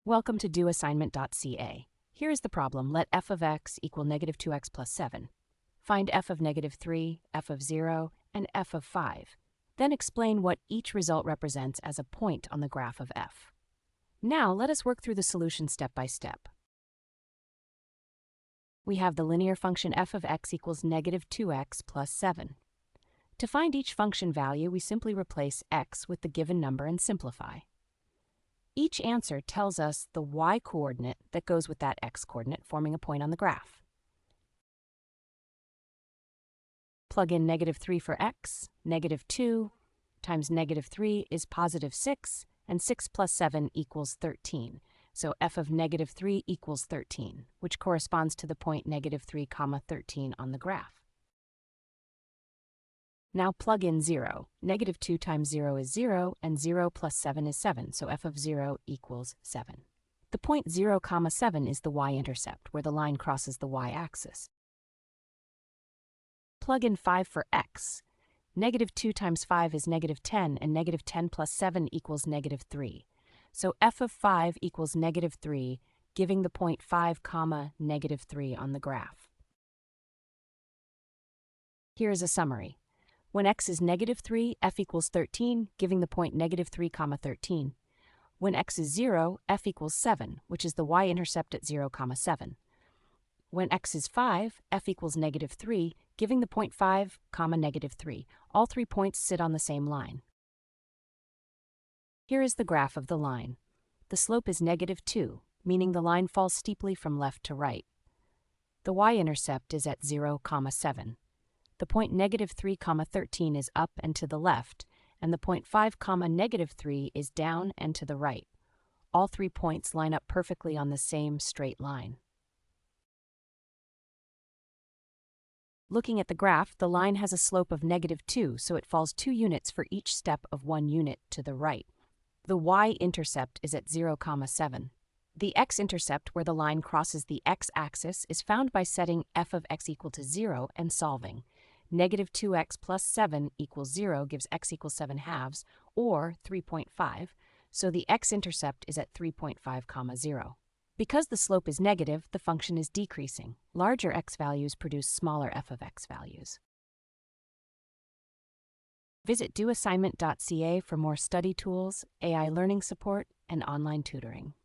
Welcome to doassignment-ca. Here is the problem. Let f of x equal negative 2x plus 7. Find f of negative 3, f of 0, and f of 5. Then explain what each result represents as a point on the graph of f. Now let us work through the solution step by step. We have the linear function f of x equals negative 2x plus 7. To find each function value, we simply replace x with the given number and simplify. Each answer tells us the y-coordinate that goes with that x-coordinate, forming a point on the graph. Plug in negative 3 for x, negative 2 times negative 3 is positive 6, and 6 plus 7 equals 13. So f of negative 3 equals 13, which corresponds to the point negative 3, 13 on the graph. Now plug in 0. Negative 2 times 0 is 0, and 0 plus 7 is 7, so f of 0 equals 7. The point 0, 7 is the y-intercept, where the line crosses the y-axis. Plug in 5 for x. Negative 2 times 5 is negative 10, and negative 10 plus 7 equals negative 3. So f of 5 equals negative 3, giving the point 5, negative 3 on the graph. Here is a summary. When x is negative 3, f equals 13, giving the point negative 3, 13. When x is 0, f equals 7, which is the y-intercept at 0, 7. When x is 5, f equals negative 3, giving the point 5, negative 3. All 3 points sit on the same line. Here is the graph of the line. The slope is negative 2, meaning the line falls steeply from left to right. The y-intercept is at 0, 7. The point negative 3, 13 is up and to the left, and the point 5, negative 3 is down and to the right. All 3 points line up perfectly on the same straight line. Looking at the graph, the line has a slope of negative 2, so it falls 2 units for each step of 1 unit to the right. The y-intercept is at 0, 7. The x-intercept, where the line crosses the x-axis, is found by setting f of x equal to 0 and solving. Negative 2x plus 7 equals 0 gives x equals 7 halves, or 3.5, so the x-intercept is at 3.5, 0. Because the slope is negative, the function is decreasing. Larger x values produce smaller f of x values. Visit doassignment.ca for more study tools, AI learning support, and online tutoring.